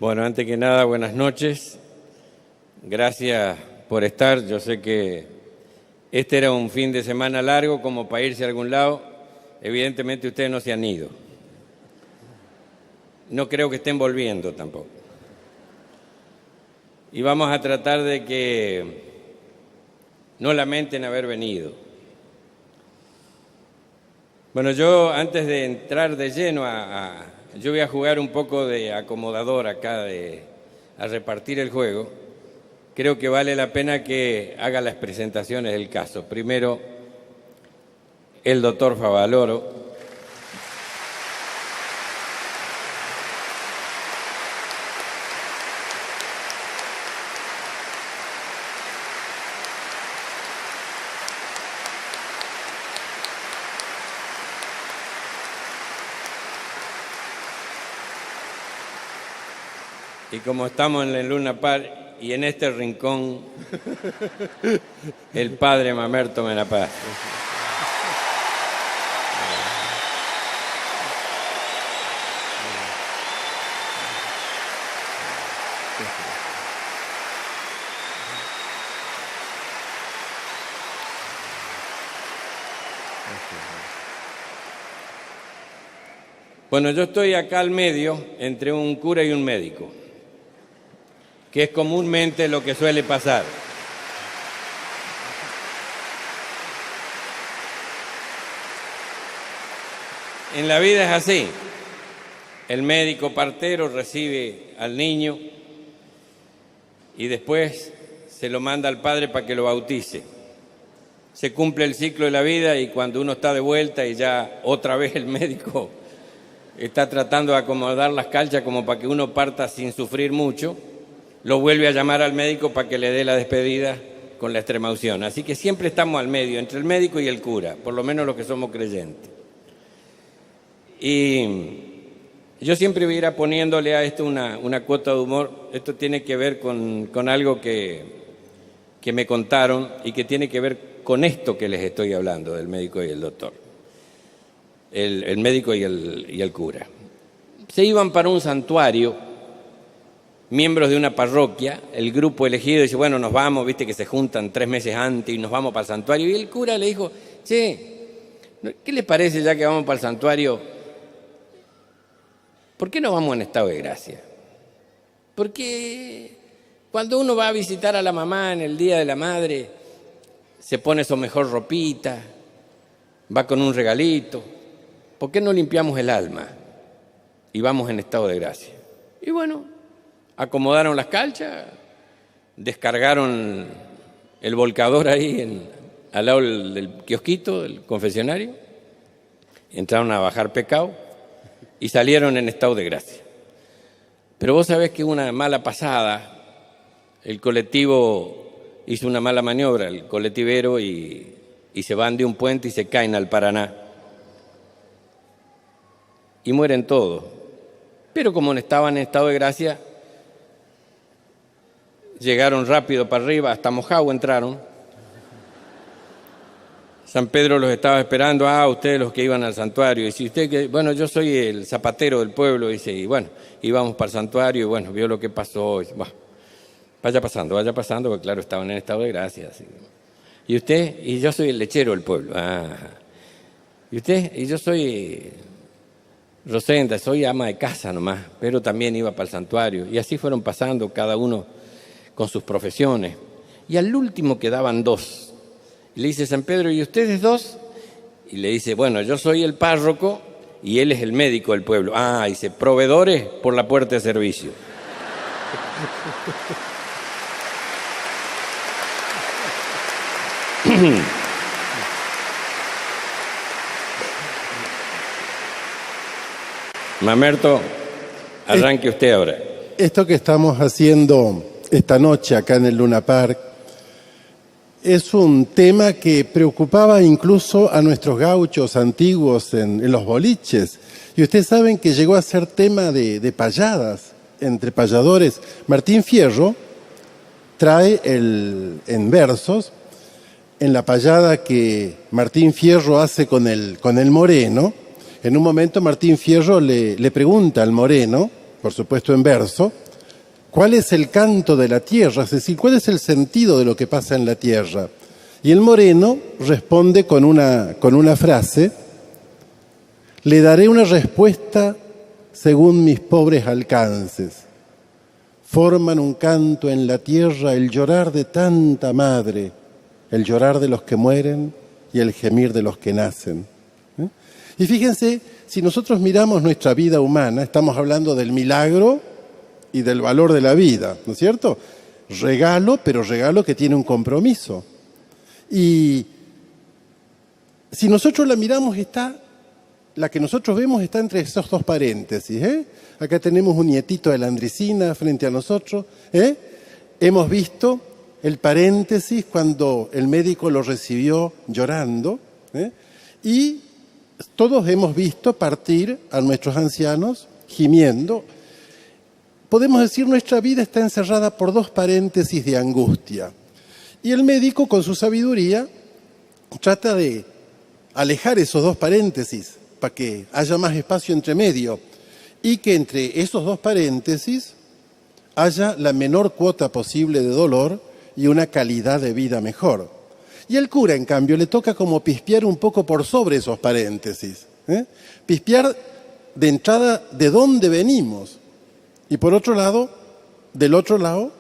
Bueno, antes que nada, buenas noches. Gracias por estar. Yo sé que este era un fin de semana largo como para irse a algún lado. Evidentemente ustedes no se han ido. No creo que estén volviendo tampoco. Y vamos a tratar de que no lamenten haber venido. Bueno, yo antes de entrar de lleno yo voy a jugar un poco de acomodador acá, a repartir el juego. Creo que vale la pena que haga las presentaciones del caso. Primero, el doctor Favaloro. Y como estamos en el Luna Park y en este rincón, el padre Mamerto Menapaz. Bueno, yo estoy acá al medio entre un cura y un médico, que es comúnmente lo que suele pasar. En la vida es así. El médico partero recibe al niño y después se lo manda al padre para que lo bautice. Se cumple el ciclo de la vida y cuando uno está de vuelta y ya otra vez el médico está tratando de acomodar las calchas como para que uno parta sin sufrir mucho, lo vuelve a llamar al médico para que le dé la despedida con la extremaunción. Así que siempre estamos al medio, entre el médico y el cura, por lo menos los que somos creyentes. Y yo siempre voy a ir poniéndole a esto una cuota de humor. Esto tiene que ver con algo que me contaron y que tiene que ver con esto que les estoy hablando, del médico y el doctor. El médico y el cura. Se iban para un santuario, miembros de una parroquia, el grupo elegido dice, bueno, nos vamos, viste que se juntan 3 meses antes y nos vamos para el santuario. Y el cura le dijo, che, ¿qué les parece ya que vamos para el santuario? ¿Por qué no vamos en estado de gracia? Porque cuando uno va a visitar a la mamá en el Día de la Madre, se pone su mejor ropita, va con un regalito. ¿Por qué no limpiamos el alma y vamos en estado de gracia? Y bueno, acomodaron las calchas, descargaron el volcador ahí al lado del kiosquito, del confesionario, entraron a bajar pecado y salieron en estado de gracia. Pero vos sabés que una mala pasada, el colectivo hizo una mala maniobra, el colectivero, y se van de un puente y se caen al Paraná. Y mueren todos. Pero como estaban en estado de gracia, llegaron rápido para arriba, hasta Mojagua entraron. San Pedro los estaba esperando, ustedes los que iban al santuario. Y si usted, bueno, yo soy el zapatero del pueblo, dice, y bueno, íbamos para el santuario, y bueno, vio lo que pasó. Y, bueno, vaya pasando, porque claro, estaban en estado de gracia. Así. ¿Y usted? Y yo soy el lechero del pueblo. ¿Y usted? Y yo soy Rosenda, soy ama de casa nomás, pero también iba para el santuario. Y así fueron pasando cada uno con sus profesiones. Y al último quedaban 2. Y le dice San Pedro, ¿y ustedes 2? Y le dice, bueno, yo soy el párroco y él es el médico del pueblo. Dice, proveedores por la puerta de servicio. Mamerto, arranque usted ahora. Esto que estamos haciendo esta noche acá en el Luna Park es un tema que preocupaba incluso a nuestros gauchos antiguos en los boliches. Y ustedes saben que llegó a ser tema de payadas entre payadores. Martín Fierro trae en versos, en la payada que Martín Fierro hace con el moreno. En un momento Martín Fierro le pregunta al moreno, por supuesto en verso, ¿Cuál es el canto de la tierra? Es decir, ¿cuál es el sentido de lo que pasa en la tierra? Y el moreno responde con una frase: le daré una respuesta según mis pobres alcances. Forman un canto en la tierra el llorar de tanta madre, el llorar de los que mueren y el gemir de los que nacen. Y fíjense, si nosotros miramos nuestra vida humana, estamos hablando del milagro y del valor de la vida, ¿no es cierto? Regalo, pero regalo que tiene un compromiso. Y si nosotros la miramos, la que nosotros vemos está entre esos dos paréntesis. Acá tenemos un nietito de la Andricina frente a nosotros. Hemos visto el paréntesis cuando el médico lo recibió llorando. Y todos hemos visto partir a nuestros ancianos gimiendo. Podemos decir, nuestra vida está encerrada por dos paréntesis de angustia. Y el médico, con su sabiduría, trata de alejar esos dos paréntesis para que haya más espacio entre medio y que entre esos dos paréntesis haya la menor cuota posible de dolor y una calidad de vida mejor. Y el cura, en cambio, le toca como pispear un poco por sobre esos paréntesis. Pispear de entrada de dónde venimos y por otro lado, del otro lado,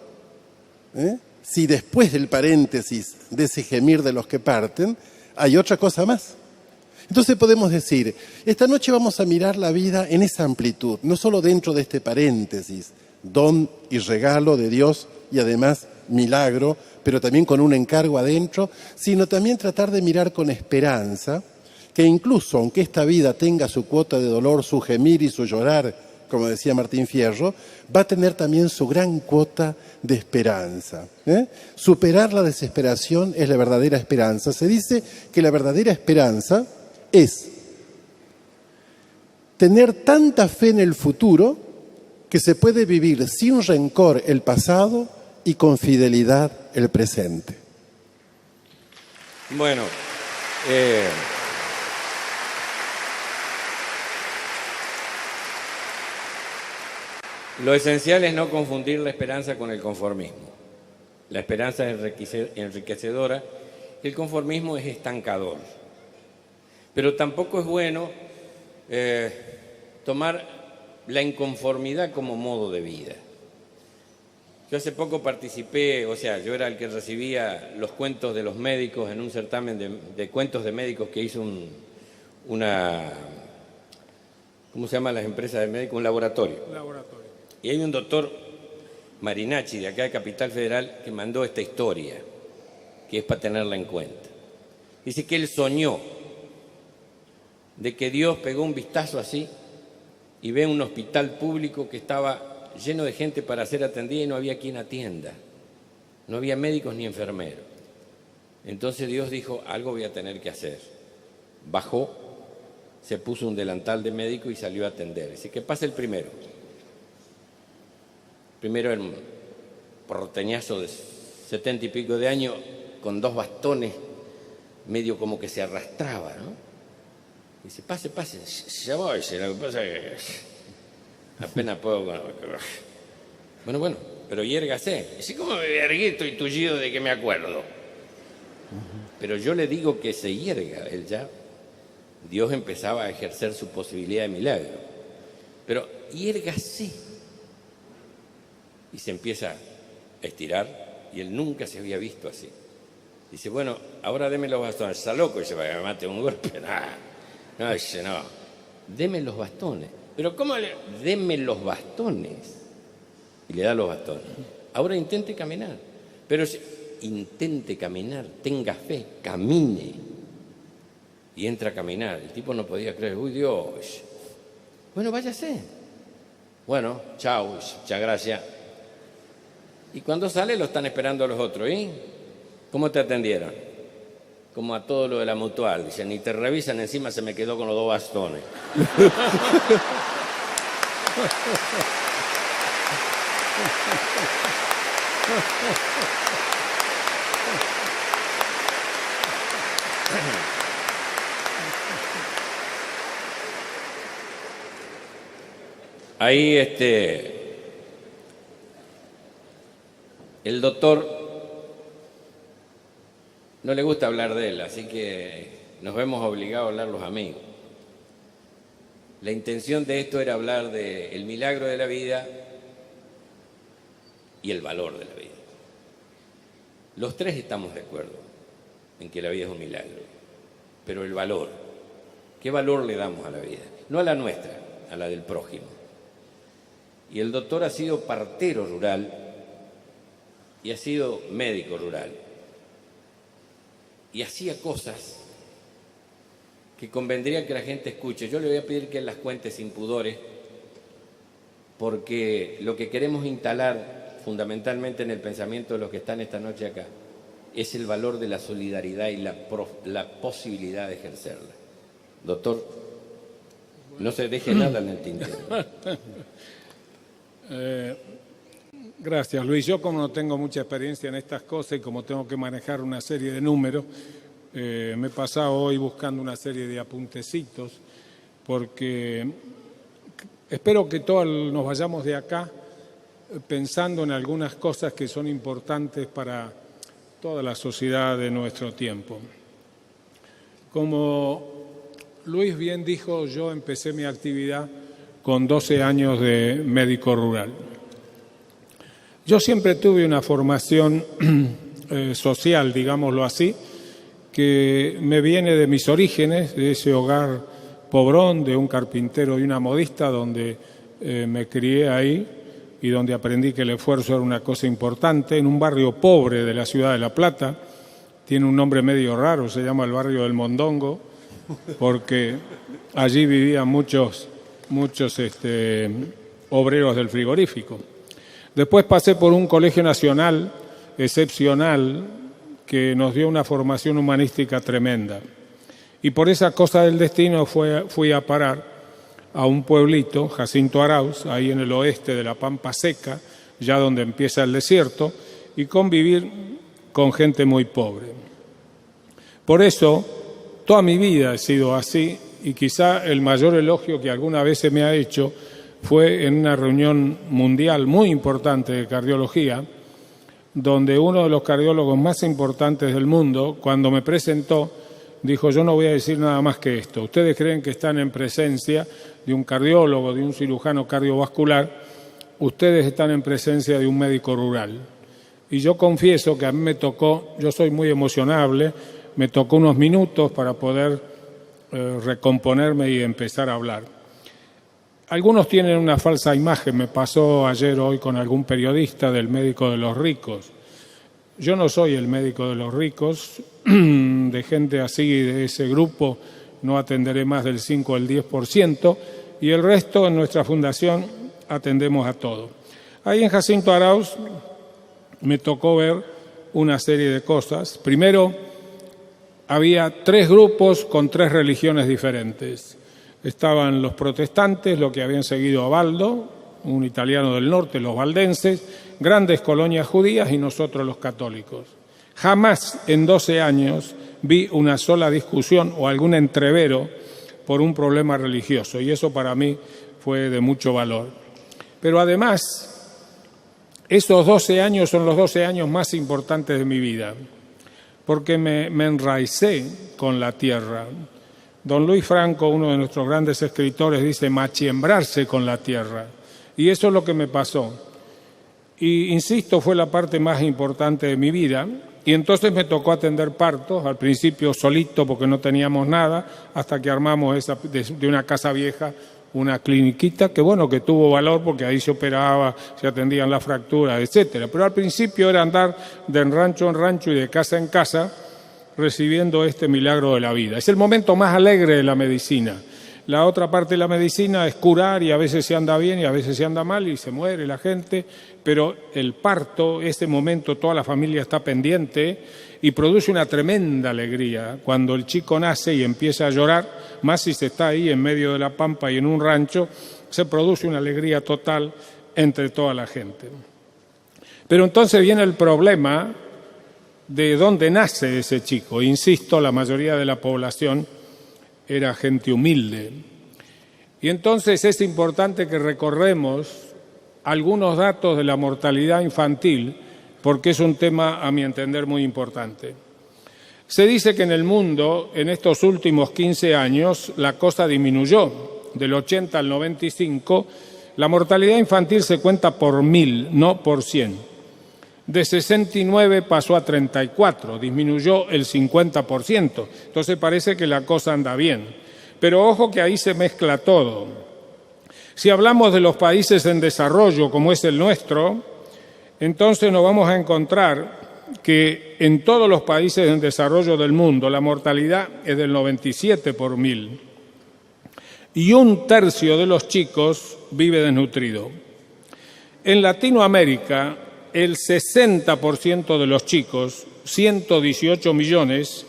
si después del paréntesis de ese gemir de los que parten, hay otra cosa más. Entonces podemos decir, esta noche vamos a mirar la vida en esa amplitud, no solo dentro de este paréntesis, don y regalo de Dios y además milagro, pero también con un encargo adentro, sino también tratar de mirar con esperanza, que incluso aunque esta vida tenga su cuota de dolor, su gemir y su llorar, como decía Martín Fierro, va a tener también su gran cuota de esperanza. Superar la desesperación es la verdadera esperanza. Se dice que la verdadera esperanza es tener tanta fe en el futuro que se puede vivir sin rencor el pasado y con fidelidad el presente. Bueno, lo esencial es no confundir la esperanza con el conformismo. La esperanza es enriquecedora, el conformismo es estancador. Pero tampoco es bueno tomar la inconformidad como modo de vida. Yo hace poco participé, yo era el que recibía los cuentos de los médicos en un certamen de cuentos de médicos que hizo una, ¿cómo se llama las empresas de médicos? Un laboratorio. Y hay un doctor Marinacci, de acá de Capital Federal, que mandó esta historia, que es para tenerla en cuenta. Dice que él soñó de que Dios pegó un vistazo así y ve un hospital público que estaba lleno de gente para ser atendida y no había quien atienda. No había médicos ni enfermeros. Entonces Dios dijo, algo voy a tener que hacer. Bajó, se puso un delantal de médico y salió a atender. Dice, que pase el primero. Primero el porteñazo de 70 y pico de años, con 2 bastones, medio como que se arrastraba, ¿no? Dice, pase, ya voy, lo que pasa es que apenas puedo. Bueno, pero hiérgase. Dice, ¿cómo me erguito y tullido de que me acuerdo? Pero yo le digo que se hierga, él ya. Dios empezaba a ejercer su posibilidad de milagro. Pero hiérgase. Y se empieza a estirar, y él nunca se había visto así. Dice, bueno, ahora deme los bastones. Está loco, dice, para que me mate un golpe. No, dice, no. Deme los bastones. ¿Pero cómo le...? Deme los bastones. Y le da los bastones. Ahora intente caminar. Pero intente caminar, tenga fe, camine. Y entra a caminar. El tipo no podía creer, uy, Dios. Bueno, váyase. Bueno, chao, muchas gracias. Y cuando sale lo están esperando los otros. ¿Y cómo te atendieron? Como a todo lo de la mutual. Dicen, ni te revisan, encima se me quedó con los 2 bastones. Ahí El doctor no le gusta hablar de él, así que nos vemos obligados a hablar los amigos. La intención de esto era hablar del milagro de la vida y el valor de la vida. Los tres estamos de acuerdo en que la vida es un milagro, pero el valor, ¿qué valor le damos a la vida? No a la nuestra, a la del prójimo. Y el doctor ha sido partero rural y ha sido médico rural. Y hacía cosas que convendría que la gente escuche. Yo le voy a pedir que él las cuente sin pudores, porque lo que queremos instalar fundamentalmente en el pensamiento de los que están esta noche acá es el valor de la solidaridad y la posibilidad de ejercerla. Doctor, no se deje nada en el tintero. Gracias, Luis. Yo, como no tengo mucha experiencia en estas cosas y como tengo que manejar una serie de números, me he pasado hoy buscando una serie de apuntecitos, porque espero que todos nos vayamos de acá pensando en algunas cosas que son importantes para toda la sociedad de nuestro tiempo. Como Luis bien dijo, yo empecé mi actividad con 12 años de médico rural. Yo siempre tuve una formación social, digámoslo así, que me viene de mis orígenes, de ese hogar pobrón, de un carpintero y una modista, donde me crié ahí y donde aprendí que el esfuerzo era una cosa importante, en un barrio pobre de la ciudad de La Plata. Tiene un nombre medio raro, se llama el barrio del Mondongo, porque allí vivían muchos obreros del frigorífico. Después pasé por un colegio nacional excepcional que nos dio una formación humanística tremenda. Y por esa cosa del destino fui a parar a un pueblito, Jacinto Arauz, ahí en el oeste de la Pampa Seca, ya donde empieza el desierto, y convivir con gente muy pobre. Por eso, toda mi vida he sido así, y quizá el mayor elogio que alguna vez se me ha hecho fue en una reunión mundial muy importante de cardiología, donde uno de los cardiólogos más importantes del mundo, cuando me presentó, dijo: yo no voy a decir nada más que esto. Ustedes creen que están en presencia de un cardiólogo, de un cirujano cardiovascular, ustedes están en presencia de un médico rural. Y yo confieso que a mí me tocó, yo soy muy emocionable, me tocó unos minutos para poder recomponerme y empezar a hablar. Algunos tienen una falsa imagen, me pasó ayer hoy con algún periodista, del médico de los ricos. Yo no soy el médico de los ricos, de gente así, de ese grupo, no atenderé más del 5 o el 10%, y el resto en nuestra fundación atendemos a todo. Ahí en Jacinto Arauz me tocó ver una serie de cosas. Primero, había 3 grupos con 3 religiones diferentes. Estaban los protestantes, los que habían seguido a Baldo, un italiano del norte, los valdenses, grandes colonias judías, y nosotros los católicos. Jamás en 12 años vi una sola discusión o algún entrevero por un problema religioso, y eso para mí fue de mucho valor. Pero además, esos 12 años son los 12 años más importantes de mi vida, porque me enraicé con la tierra. Don Luis Franco, uno de nuestros grandes escritores, dice machiembrarse con la tierra. Y eso es lo que me pasó. Y, insisto, fue la parte más importante de mi vida. Y entonces me tocó atender partos, al principio solito porque no teníamos nada, hasta que armamos de una casa vieja una cliniquita que, bueno, que tuvo valor porque ahí se operaba, se atendían las fracturas, etcétera. Pero al principio era andar de rancho en rancho y de casa en casa, recibiendo este milagro de la vida. Es el momento más alegre de la medicina. La otra parte de la medicina es curar, y a veces se anda bien y a veces se anda mal y se muere la gente, pero el parto, ese momento, toda la familia está pendiente y produce una tremenda alegría. Cuando el chico nace y empieza a llorar, más si se está ahí en medio de la pampa y en un rancho, se produce una alegría total entre toda la gente. Pero entonces viene el problema de dónde nace ese chico. Insisto, la mayoría de la población era gente humilde. Y entonces es importante que recorremos algunos datos de la mortalidad infantil porque es un tema, a mi entender, muy importante. Se dice que en el mundo, en estos últimos 15 años, la cosa disminuyó. Del 80 al 95, la mortalidad infantil se cuenta por 1000, no por 100. De 69 pasó a 34, disminuyó el 50%. Entonces parece que la cosa anda bien. Pero ojo que ahí se mezcla todo. Si hablamos de los países en desarrollo, como es el nuestro, entonces nos vamos a encontrar que en todos los países en desarrollo del mundo la mortalidad es del 97 por 1000 y 1/3 de los chicos vive desnutrido. En Latinoamérica, el 60% de los chicos, 118 millones,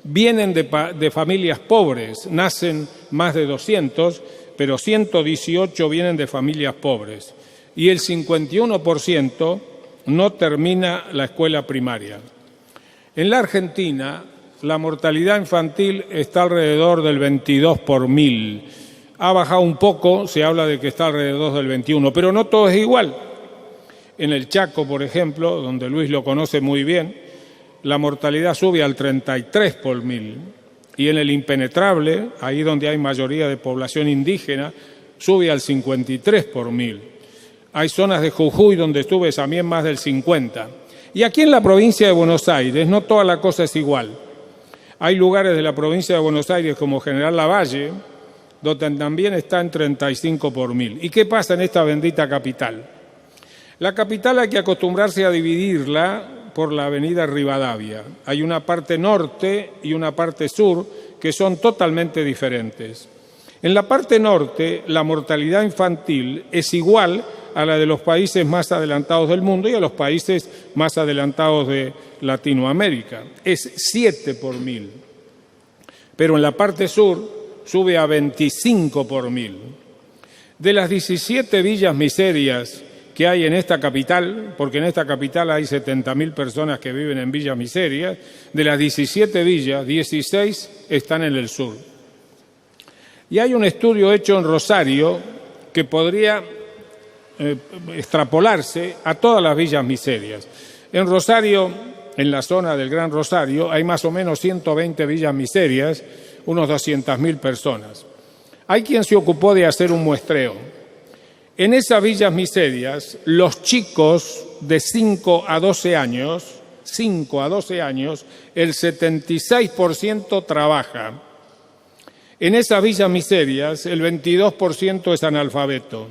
vienen de familias pobres, nacen más de 200, pero 118 vienen de familias pobres y el 51% no termina la escuela primaria. En la Argentina, la mortalidad infantil está alrededor del 22 por 1000. Ha bajado un poco, se habla de que está alrededor del 21, pero no todo es igual. En el Chaco, por ejemplo, donde Luis lo conoce muy bien, la mortalidad sube al 33 por 1000. Y en el Impenetrable, ahí donde hay mayoría de población indígena, sube al 53 por 1000. Hay zonas de Jujuy donde estuve también más del 50. Y aquí en la provincia de Buenos Aires no toda la cosa es igual. Hay lugares de la provincia de Buenos Aires como General Lavalle, donde también está en 35 por 1000. ¿Y qué pasa en esta bendita capital? La capital hay que acostumbrarse a dividirla por la avenida Rivadavia. Hay una parte norte y una parte sur que son totalmente diferentes. En la parte norte, la mortalidad infantil es igual a la de los países más adelantados del mundo y a los países más adelantados de Latinoamérica. Es 7 por 1000. Pero en la parte sur sube a 25 por 1000. De las 17 villas miserias que hay en esta capital, porque en esta capital hay 70.000 personas que viven en villas miserias, de las 17 villas, 16 están en el sur. Y hay un estudio hecho en Rosario que podría extrapolarse a todas las villas miserias. En Rosario, en la zona del Gran Rosario, hay más o menos 120 villas miserias, unos 200.000 personas. Hay quien se ocupó de hacer un muestreo. En esas villas miserias, los chicos de 5 a 12 años, el 76% trabaja. En esas villas miserias, el 22% es analfabeto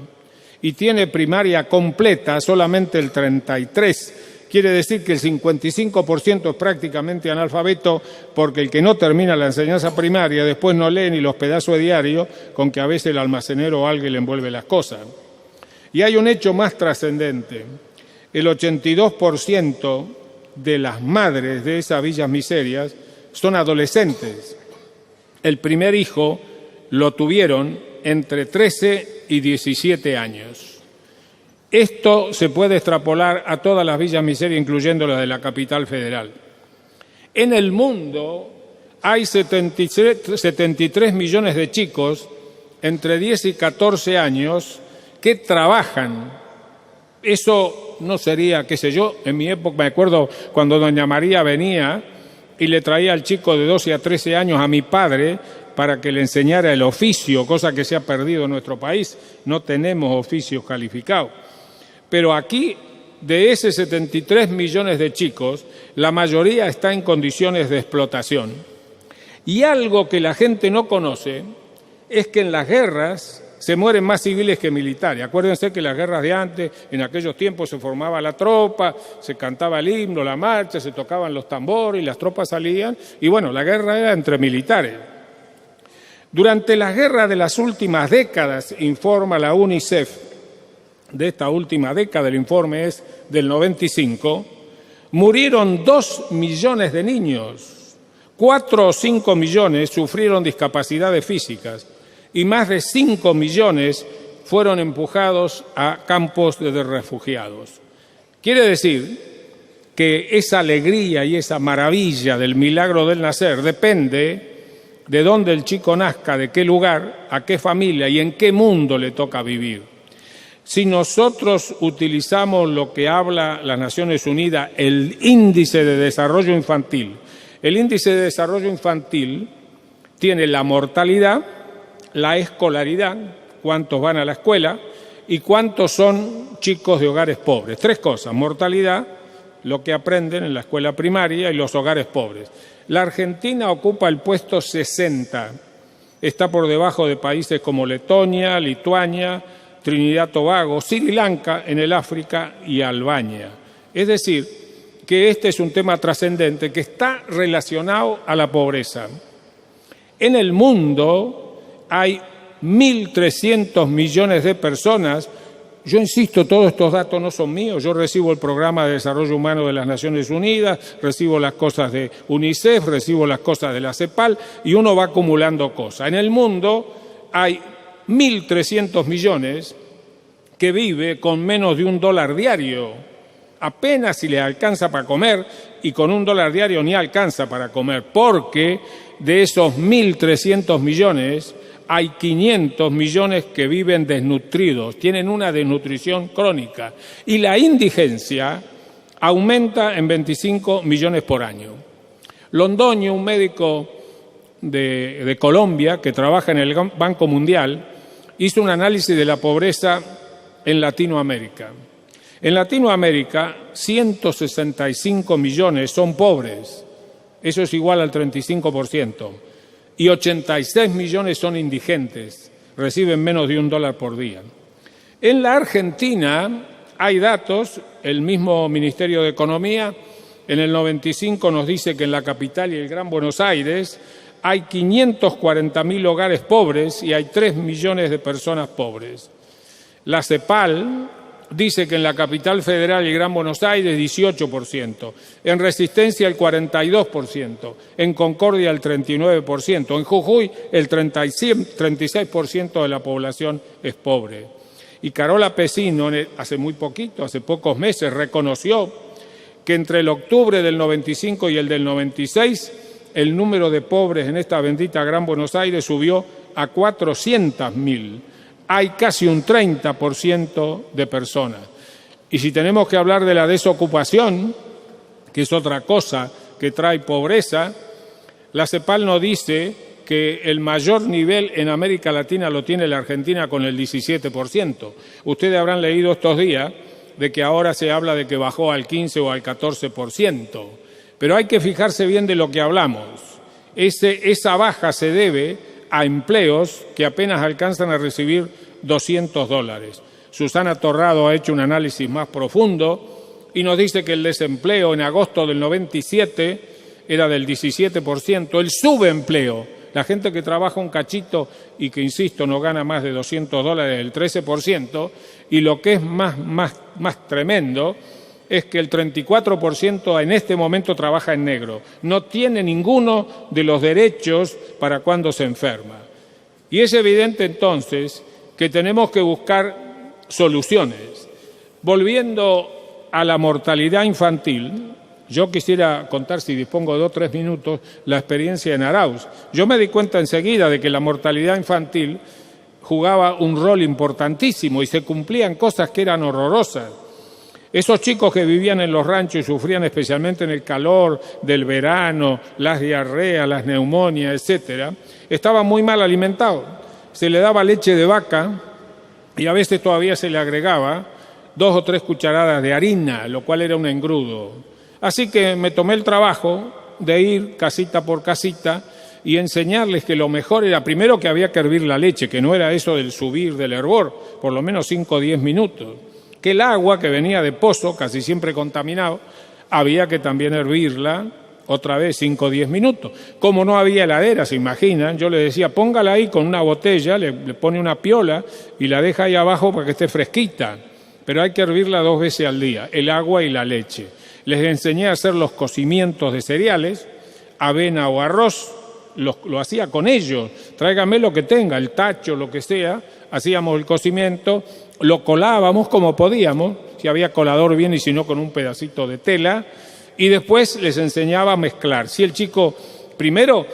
y tiene primaria completa solamente el 33%. Quiere decir que el 55% es prácticamente analfabeto porque el que no termina la enseñanza primaria después no lee ni los pedazos de diario con que a veces el almacenero o alguien le envuelve las cosas. Y hay un hecho más trascendente. El 82% de las madres de esas villas miserias son adolescentes. El primer hijo lo tuvieron entre 13 y 17 años. Esto se puede extrapolar a todas las villas miserias, incluyendo las de la capital federal. En el mundo hay 73 millones de chicos entre 10 y 14 años que trabajan. Eso no sería, qué sé yo, en mi época me acuerdo cuando doña María venía y le traía al chico de 12 a 13 años a mi padre para que le enseñara el oficio, cosa que se ha perdido en nuestro país. No tenemos oficios calificados. Pero aquí, de ese 73 millones de chicos, la mayoría está en condiciones de explotación. Y algo que la gente no conoce es que en las guerras se mueren más civiles que militares. Acuérdense que las guerras de antes, en aquellos tiempos se formaba la tropa, se cantaba el himno, la marcha, se tocaban los tambores y las tropas salían. Y bueno, la guerra era entre militares. Durante las guerras de las últimas décadas, informa la UNICEF, de esta última década, el informe es del 95, murieron 2 millones de niños, 4 o 5 millones sufrieron discapacidades físicas y más de 5 millones fueron empujados a campos de refugiados. Quiere decir que esa alegría y esa maravilla del milagro del nacer depende de dónde el chico nazca, de qué lugar, a qué familia y en qué mundo le toca vivir. Si nosotros utilizamos lo que habla las Naciones Unidas, el índice de desarrollo infantil, el índice de desarrollo infantil tiene la mortalidad, la escolaridad, cuántos van a la escuela y cuántos son chicos de hogares pobres. Tres cosas: mortalidad, lo que aprenden en la escuela primaria, y los hogares pobres. La Argentina ocupa el puesto 60, está por debajo de países como Letonia, Lituania, Trinidad y Tobago, Sri Lanka en el África y Albania. Es decir, que este es un tema trascendente que está relacionado a la pobreza. En el mundo hay 1.300 millones de personas. Yo insisto, todos estos datos no son míos. Yo recibo el Programa de Desarrollo Humano de las Naciones Unidas, recibo las cosas de UNICEF, recibo las cosas de la CEPAL y uno va acumulando cosas. En el mundo hay 1.300 millones que vive con menos de $1 diario. Apenas si le alcanza para comer, y con $1 diario ni alcanza para comer, porque de esos 1.300 millones hay 500 millones que viven desnutridos, tienen una desnutrición crónica, y la indigencia aumenta en 25 millones por año. Londoño, un médico de Colombia que trabaja en el Banco Mundial, hizo un análisis de la pobreza en Latinoamérica. En Latinoamérica, 165 millones son pobres, eso es igual al 35%, y 86 millones son indigentes, reciben menos de $1 por día. En la Argentina hay datos, el mismo Ministerio de Economía en el 95 nos dice que en la capital y el Gran Buenos Aires hay 540.000 hogares pobres y hay 3 millones de personas pobres. La CEPAL dice que en la capital federal y el Gran Buenos Aires 18%, en Resistencia el 42%, en Concordia el 39%, en Jujuy el 36% de la población es pobre. Y Carola Pesino, hace muy poquito, hace pocos meses, reconoció que entre el octubre del 95 y el del 96, el número de pobres en esta bendita Gran Buenos Aires subió a 400.000. Hay casi un 30% de personas. Y si tenemos que hablar de la desocupación, que es otra cosa que trae pobreza, la CEPAL nos dice que el mayor nivel en América Latina lo tiene la Argentina con el 17%. Ustedes habrán leído estos días de que ahora se habla de que bajó al 15 o al 14%. Pero hay que fijarse bien de lo que hablamos. Esa baja se debe a empleos que apenas alcanzan a recibir $200. Susana Torrado ha hecho un análisis más profundo y nos dice que el desempleo en agosto del 97 era del 17%, el subempleo, la gente que trabaja un cachito y que, insisto, no gana más de $200, el 13%, y lo que es más tremendo es que el 34% en este momento trabaja en negro, no tiene ninguno de los derechos para cuando se enferma. Y es evidente entonces que tenemos que buscar soluciones. Volviendo a la mortalidad infantil, yo quisiera contar, si dispongo de 2 o 3 minutos, la experiencia en Arauz. Yo me di cuenta enseguida de que la mortalidad infantil jugaba un rol importantísimo y se cumplían cosas que eran horrorosas. Esos chicos que vivían en los ranchos y sufrían especialmente en el calor del verano, las diarreas, las neumonias, etcétera, estaban muy mal alimentados. Se le daba leche de vaca y a veces todavía se le agregaba 2 o 3 cucharadas de harina, lo cual era un engrudo. Así que me tomé el trabajo de ir casita por casita y enseñarles que lo mejor era primero que había que hervir la leche, que no era eso del subir del hervor, por lo menos 5 o 10 minutos. Que el agua que venía de pozo, casi siempre contaminado, había que también hervirla otra vez 5 o 10 minutos. Como no había heladera, se imaginan, yo le decía, póngala ahí con una botella, le pone una piola y la deja ahí abajo para que esté fresquita. Pero hay que hervirla 2 veces al día, el agua y la leche. Les enseñé a hacer los cocimientos de cereales, avena o arroz, lo hacía con ellos, tráigame lo que tenga, el tacho, lo que sea, hacíamos el cocimiento, lo colábamos como podíamos, si había colador bien y si no con un pedacito de tela, y después les enseñaba a mezclar. Si el chico primero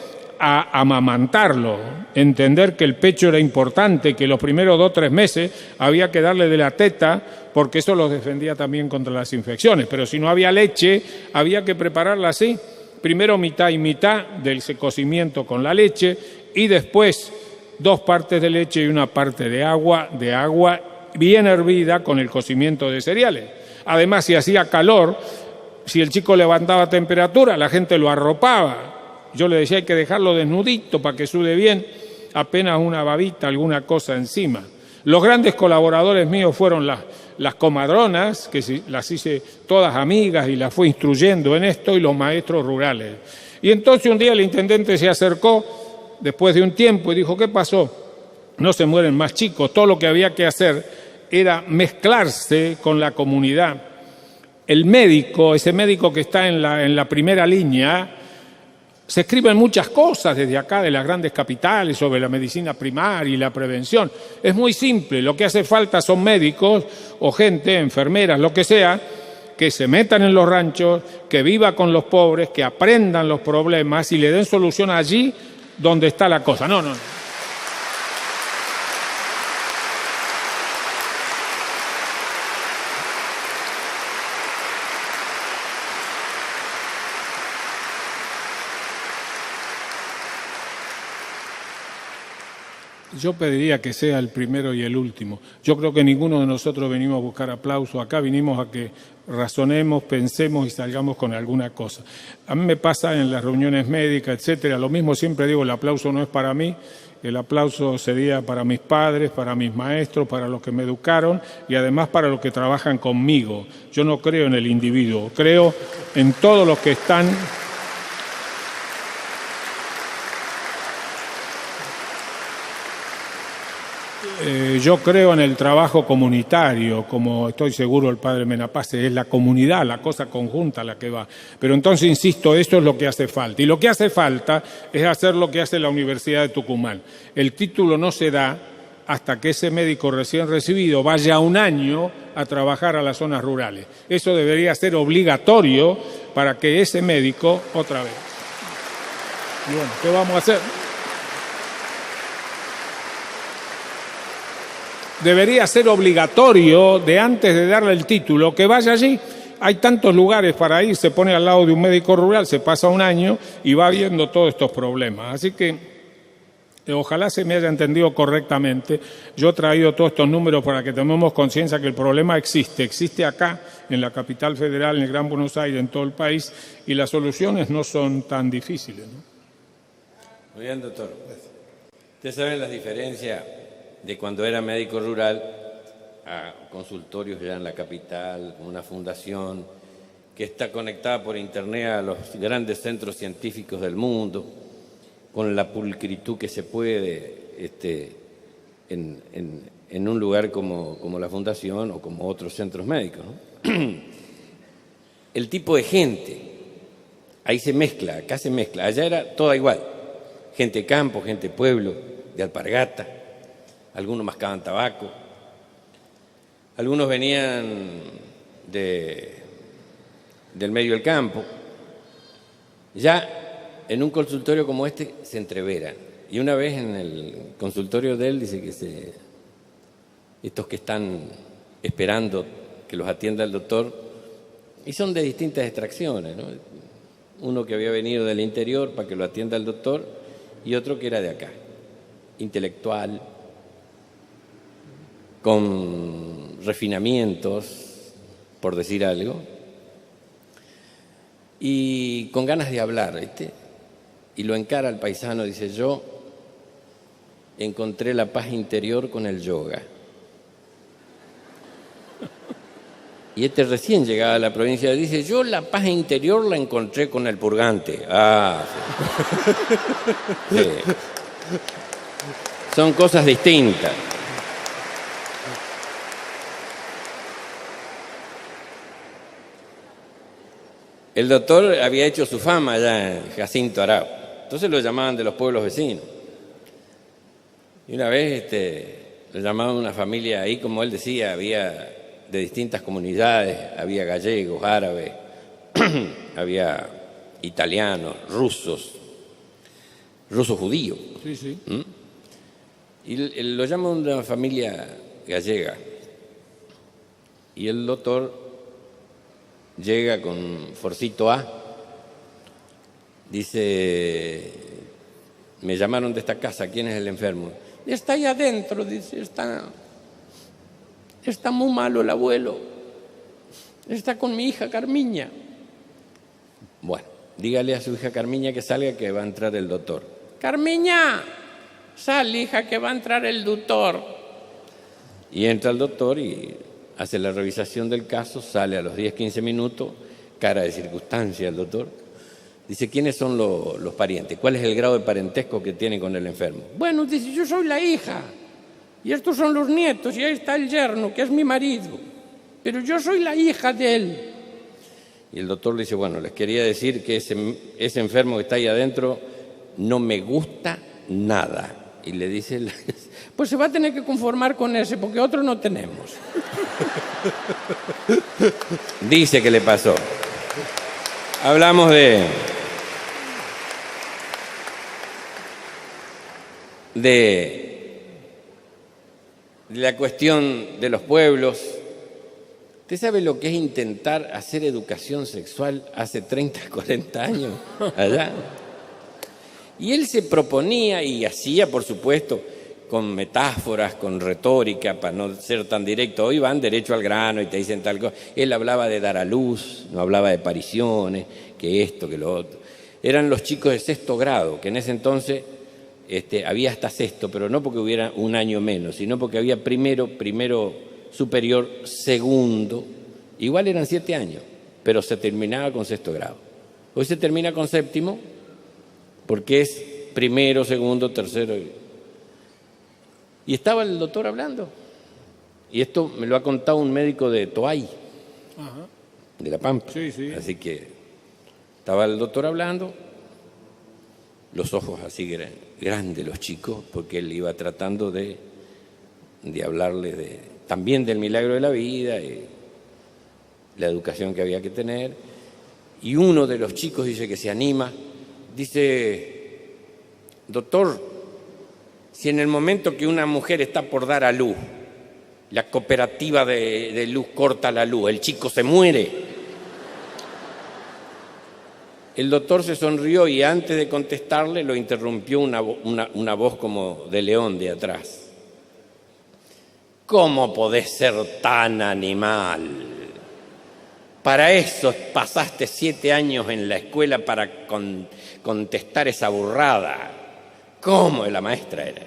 a amamantarlo, entender que el pecho era importante, que los primeros 2 o 3 meses había que darle de la teta, porque eso los defendía también contra las infecciones. Pero si no había leche, había que prepararla así. Primero mitad y mitad del cocimiento con la leche y después 2 partes de leche y 1 parte de agua bien hervida con el cocimiento de cereales. Además, si hacía calor, si el chico levantaba temperatura, la gente lo arropaba. Yo le decía, hay que dejarlo desnudito para que sude bien, apenas una babita, alguna cosa encima. Los grandes colaboradores míos fueron las comadronas, que las hice todas amigas y las fui instruyendo en esto, y los maestros rurales. Y entonces un día el intendente se acercó, después de un tiempo, y dijo, ¿qué pasó? No se mueren más chicos. Todo lo que había que hacer era mezclarse con la comunidad. El médico, ese médico que está en la primera línea, se escriben muchas cosas desde acá, de las grandes capitales, sobre la medicina primaria y la prevención. Es muy simple, lo que hace falta son médicos o gente, enfermeras, lo que sea, que se metan en los ranchos, que viva con los pobres, que aprendan los problemas y le den solución allí donde está la cosa. No. Yo pediría que sea el primero y el último. Yo creo que ninguno de nosotros venimos a buscar aplauso acá, vinimos a que razonemos, pensemos y salgamos con alguna cosa. A mí me pasa en las reuniones médicas, etcétera, lo mismo siempre digo, el aplauso no es para mí, el aplauso sería para mis padres, para mis maestros, para los que me educaron y además para los que trabajan conmigo. Yo no creo en el individuo, creo en todos los que están... Yo creo en el trabajo comunitario, como estoy seguro el padre Menapace, es la comunidad, la cosa conjunta la que va. Pero entonces, insisto, eso es lo que hace falta. Y lo que hace falta es hacer lo que hace la Universidad de Tucumán. El título no se da hasta que ese médico recién recibido vaya 1 año a trabajar a las zonas rurales. Eso debería ser obligatorio para que ese médico, otra vez. Y bueno, ¿qué vamos a hacer? Debería ser obligatorio, de antes de darle el título, que vaya allí. Hay tantos lugares para ir, se pone al lado de un médico rural, se pasa 1 año y va viendo todos estos problemas. Así que ojalá se me haya entendido correctamente. Yo he traído todos estos números para que tomemos conciencia que el problema existe acá, en la capital federal, en el Gran Buenos Aires, en todo el país, y las soluciones no son tan difíciles, ¿no? Muy bien, doctor. ¿Ustedes saben las diferencias de cuando era médico rural a consultorios ya en la capital, una fundación que está conectada por internet a los grandes centros científicos del mundo, con la pulcritud que se puede en un lugar como la fundación o como otros centros médicos, ¿no? El tipo de gente, ahí se mezcla, acá se mezcla, allá era toda igual, gente de campo, gente de pueblo, de alpargata. Algunos mascaban tabaco, algunos venían del medio del campo. Ya en un consultorio como este se entreveran. Y una vez en el consultorio de él dice que estos que están esperando que los atienda el doctor, y son de distintas extracciones, ¿no? Uno que había venido del interior para que lo atienda el doctor y otro que era de acá, intelectual, con refinamientos, por decir algo, y con ganas de hablar, ¿viste? Y lo encara el paisano, dice, yo encontré la paz interior con el yoga. Y este recién llegaba a la provincia, dice, yo la paz interior la encontré con el purgante. Ah, sí. Sí. Son cosas distintas. El doctor había hecho su fama allá en Jacinto Arao, entonces lo llamaban de los pueblos vecinos. Y una vez lo llamaban una familia ahí, como él decía, había de distintas comunidades, había gallegos, árabes, había italianos, rusos. ruso judío. Sí, sí. Y lo llama una familia gallega. Y el doctor llega con Forcito A. Dice, me llamaron de esta casa, ¿quién es el enfermo? Está ahí adentro, dice, está muy malo el abuelo. Está con mi hija Carmiña. Bueno, dígale a su hija Carmiña que salga, que va a entrar el doctor. Carmiña, sal, hija, que va a entrar el doctor. Y entra el doctor y hace la revisación del caso, sale a los 10-15 minutos, cara de circunstancia el doctor. Dice, ¿quiénes son los parientes? ¿Cuál es el grado de parentesco que tiene con el enfermo? Bueno, dice, yo soy la hija, y estos son los nietos, y ahí está el yerno, que es mi marido, pero yo soy la hija de él. Y el doctor le dice, bueno, les quería decir que ese enfermo que está ahí adentro no me gusta nada. Y le dice, pues se va a tener que conformar con ese, porque otro no tenemos. Dice que le pasó. Hablamos de la cuestión de los pueblos. ¿Usted sabe lo que es intentar hacer educación sexual hace 30, 40 años allá? Y él se proponía y hacía, por supuesto, con metáforas, con retórica, para no ser tan directo. Hoy van derecho al grano y te dicen tal cosa. Él hablaba de dar a luz, no hablaba de apariciones, que esto, que lo otro. Eran los chicos de sexto grado, que en ese entonces había hasta sexto, pero no porque hubiera un año menos, sino porque había primero superior, segundo. Igual eran 7 años, pero se terminaba con sexto grado. Hoy se termina con séptimo, porque es primero, segundo, tercero. Y estaba el doctor hablando. Y esto me lo ha contado un médico de Toay, ajá, de La Pampa. Sí, sí. Así que estaba el doctor hablando, los ojos así grandes los chicos, porque él iba tratando de hablarle también del milagro de la vida y la educación que había que tener. Y uno de los chicos dice que se anima, dice, doctor, si en el momento que una mujer está por dar a luz, la cooperativa de luz corta la luz, el chico se muere. El doctor se sonrió y antes de contestarle lo interrumpió una voz como de león de atrás. ¿Cómo podés ser tan animal? Para eso pasaste 7 años en la escuela para contestar esa burrada. ¿Cómo? La maestra era.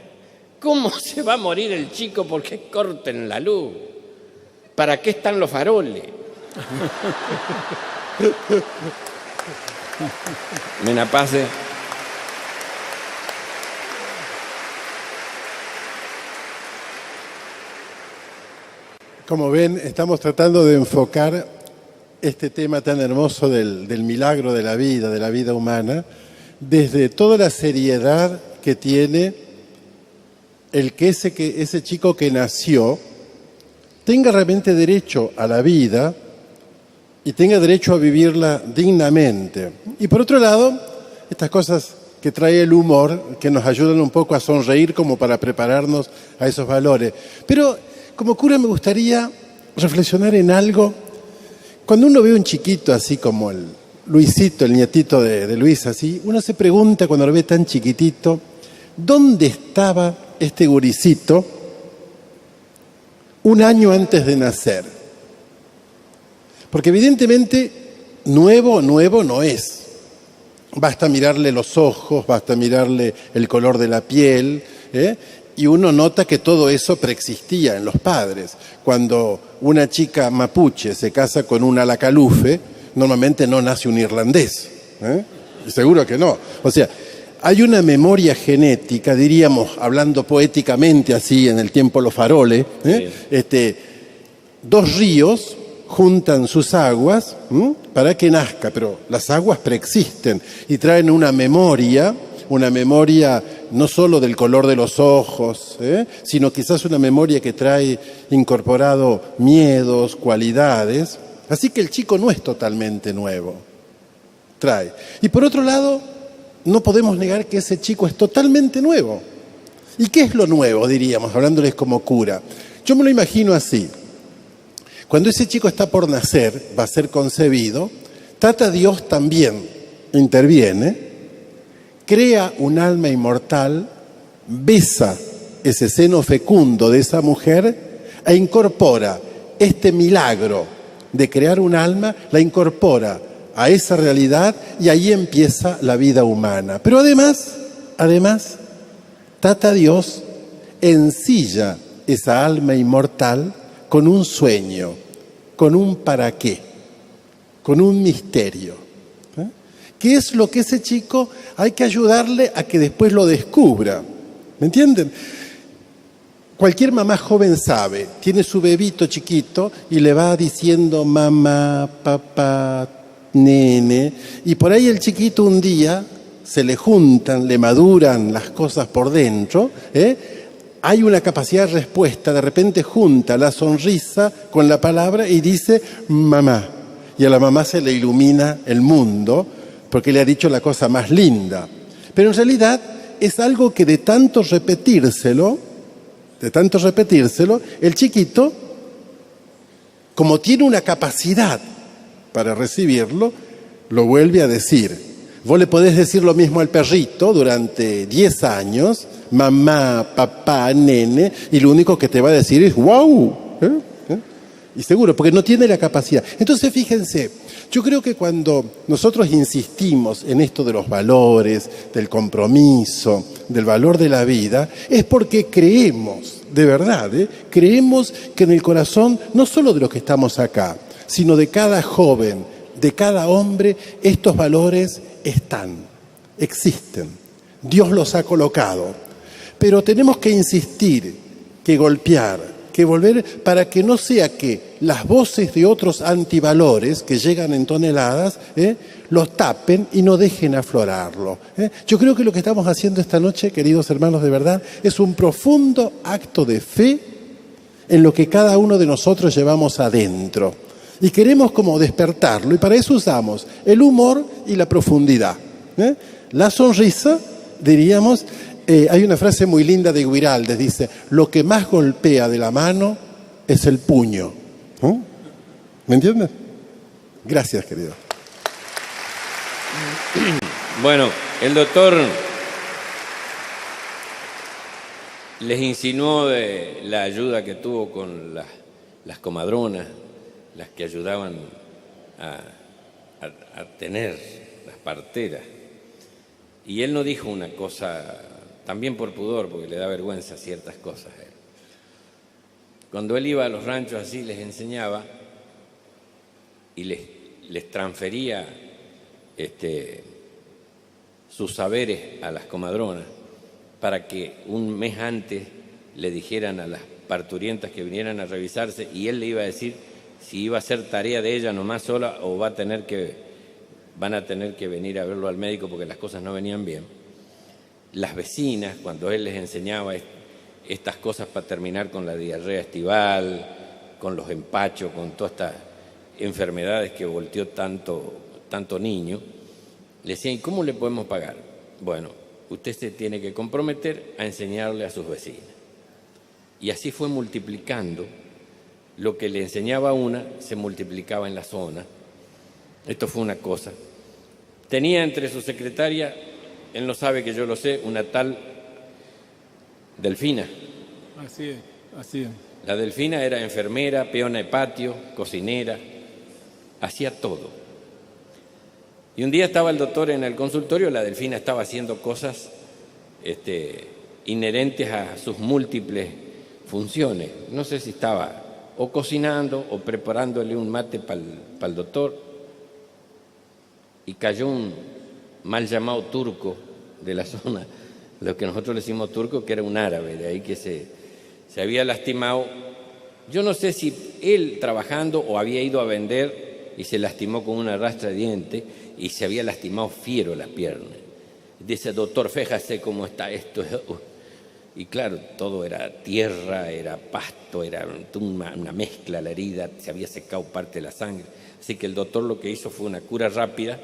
¿Cómo se va a morir el chico porque corten la luz? ¿Para qué están los faroles? Menapase. Como ven, estamos tratando de enfocar este tema tan hermoso del milagro de la vida humana, desde toda la seriedad que tiene el que ese chico que nació tenga realmente derecho a la vida y tenga derecho a vivirla dignamente. Y por otro lado, estas cosas que trae el humor, que nos ayudan un poco a sonreír como para prepararnos a esos valores. Pero como cura me gustaría reflexionar en algo. Cuando uno ve un chiquito así como el Luisito, el nietito de Luis, así, uno se pregunta cuando lo ve tan chiquitito, ¿dónde estaba este guricito un año antes de nacer? Porque evidentemente nuevo no es. Basta mirarle los ojos, basta mirarle el color de la piel, y uno nota que todo eso preexistía en los padres. Cuando una chica mapuche se casa con un alacalufe, normalmente no nace un irlandés. Seguro que no. O sea, hay una memoria genética, diríamos, hablando poéticamente así en el tiempo los faroles, sí. 2 ríos juntan sus aguas para que nazca, pero las aguas preexisten y traen una memoria no solo del color de los ojos, sino quizás una memoria que trae incorporado miedos, cualidades. Así que el chico no es totalmente nuevo, trae. Y por otro lado, no podemos negar que ese chico es totalmente nuevo. ¿Y qué es lo nuevo, diríamos, hablándoles como cura? Yo me lo imagino así. Cuando ese chico está por nacer, va a ser concebido, Tata Dios también interviene, crea un alma inmortal, besa ese seno fecundo de esa mujer e incorpora este milagro de crear un alma, la incorpora a esa realidad y ahí empieza la vida humana. Pero además, Tata Dios ensilla esa alma inmortal con un sueño, con un para qué, con un misterio. ¿Qué es lo que ese chico hay que ayudarle a que después lo descubra? ¿Me entienden? Cualquier mamá joven sabe, tiene su bebito chiquito y le va diciendo mamá, papá, nene, y por ahí el chiquito un día se le juntan, le maduran las cosas por dentro, hay una capacidad de respuesta, de repente junta la sonrisa con la palabra y dice mamá, y a la mamá se le ilumina el mundo porque le ha dicho la cosa más linda. Pero en realidad es algo que de tanto repetírselo, el chiquito, como tiene una capacidad para recibirlo, lo vuelve a decir. Vos le podés decir lo mismo al perrito durante 10 años, mamá, papá, nene, y lo único que te va a decir es ¡wow! Y seguro, porque no tiene la capacidad. Entonces, fíjense, yo creo que cuando nosotros insistimos en esto de los valores, del compromiso, del valor de la vida, es porque creemos, de verdad, creemos que en el corazón, no solo de los que estamos acá, sino de cada joven, de cada hombre, estos valores existen. Dios los ha colocado. Pero tenemos que insistir, que golpear, que volver, para que no sea que las voces de otros antivalores que llegan en toneladas, los tapen y no dejen aflorarlo. Yo creo que lo que estamos haciendo esta noche, queridos hermanos, de verdad, es un profundo acto de fe en lo que cada uno de nosotros llevamos adentro. Y queremos como despertarlo, y para eso usamos el humor y la profundidad. La sonrisa, diríamos, hay una frase muy linda de Guiraldes, dice, lo que más golpea de la mano es el puño. ¿Me entiendes? Gracias, querido. Bueno, el doctor les insinuó de la ayuda que tuvo con las comadronas, las que ayudaban a tener las parteras. Y él no dijo una cosa, también por pudor, porque le da vergüenza ciertas cosas a él. Cuando él iba a los ranchos así, les enseñaba y les transfería sus saberes a las comadronas para que un mes antes le dijeran a las parturientas que vinieran a revisarse y él le iba a decir si iba a ser tarea de ella nomás sola o van a tener que venir a verlo al médico porque las cosas no venían bien. Las vecinas, cuando él les enseñaba estas cosas para terminar con la diarrea estival, con los empachos, con todas estas enfermedades que volteó tanto niño, le decían, ¿y cómo le podemos pagar? Bueno, usted se tiene que comprometer a enseñarle a sus vecinas. Y así fue multiplicando. Lo que le enseñaba a una se multiplicaba en la zona. Esto fue una cosa. Tenía entre su secretaria, él no sabe que yo lo sé, una tal Delfina. Así es. La Delfina era enfermera, peona de patio, cocinera, hacía todo. Y un día estaba el doctor en el consultorio, la Delfina estaba haciendo cosas inherentes a sus múltiples funciones. No sé si estaba o cocinando o preparándole un mate para el doctor. Y cayó un mal llamado turco de la zona, lo que nosotros le decimos turco, que era un árabe, de ahí que se había lastimado. Yo no sé si él trabajando o había ido a vender y se lastimó con una rastra de diente y se había lastimado fiero la pierna. Dice, doctor, fíjese cómo está esto. Y claro, todo era tierra, era pasto, era una mezcla, la herida, se había secado parte de la sangre. Así que el doctor lo que hizo fue una cura rápida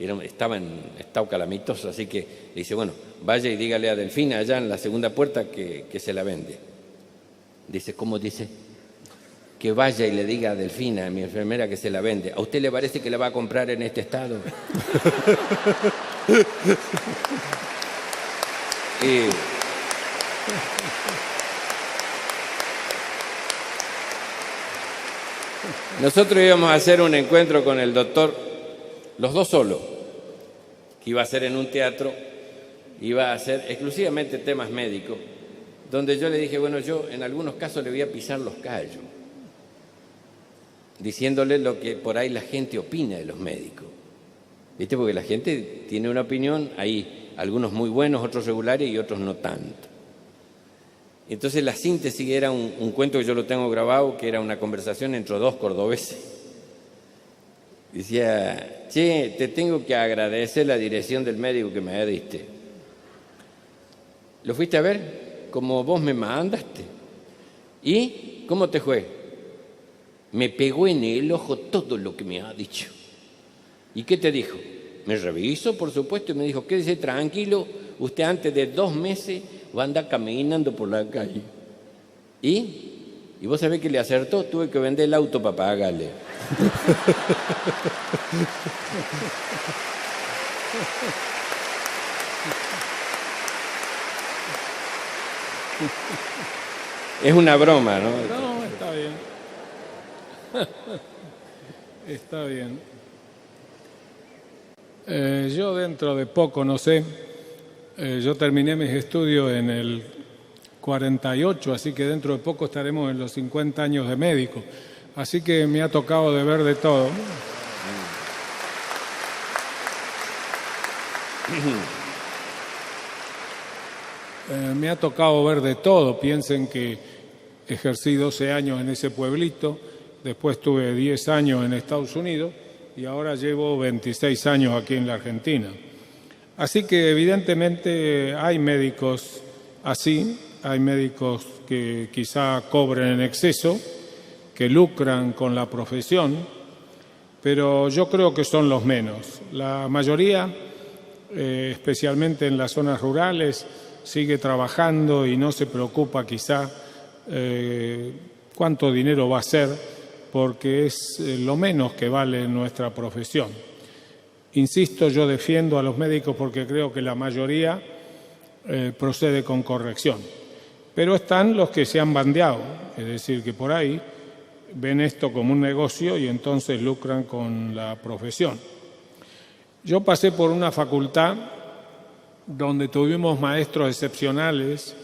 estaba en estado calamitoso, así que le dice, bueno, vaya y dígale a Delfina allá en la segunda puerta que se la vende. Dice, ¿cómo dice? Que vaya y le diga a Delfina, a mi enfermera, que se la vende. ¿A usted le parece que la va a comprar en este estado? Nosotros íbamos a hacer un encuentro con el doctor, los dos solos, que iba a ser en un teatro, iba a hacer exclusivamente temas médicos, donde yo le dije, bueno, yo en algunos casos le voy a pisar los callos, diciéndole lo que por ahí la gente opina de los médicos. ¿Viste? Porque la gente tiene una opinión, hay algunos muy buenos, otros regulares y otros no tanto. Entonces la síntesis era un cuento que yo lo tengo grabado, que era una conversación entre dos cordobeses. Decía, che, te tengo que agradecer la dirección del médico que me diste. ¿Lo fuiste a ver? Como vos me mandaste. ¿Y cómo te fue? Me pegó en el ojo todo lo que me ha dicho. ¿Y qué te dijo? Me revisó, por supuesto, y me dijo, quédese tranquilo, usted antes de 2 meses va a andar caminando por la calle. ¿Y vos sabés que le acertó? Tuve que vender el auto para pagarle. Es una broma, ¿no? No, está bien. Está bien. Yo dentro de poco, no sé, yo terminé mis estudios en el 48, así que dentro de poco estaremos en los 50 años de médico. Así que me ha tocado de ver de todo. Me ha tocado ver de todo. Piensen que ejercí 12 años en ese pueblito, después tuve 10 años en Estados Unidos y ahora llevo 26 años aquí en la Argentina. Así que evidentemente hay médicos así, hay médicos que quizá cobren en exceso, que lucran con la profesión, pero yo creo que son los menos. La mayoría, especialmente en las zonas rurales, sigue trabajando y no se preocupa quizá cuánto dinero va a ser, porque es lo menos que vale nuestra profesión. Insisto, yo defiendo a los médicos porque creo que la mayoría procede con corrección. Pero están los que se han bandeado, es decir, que por ahí ven esto como un negocio y entonces lucran con la profesión. Yo pasé por una facultad donde tuvimos maestros excepcionales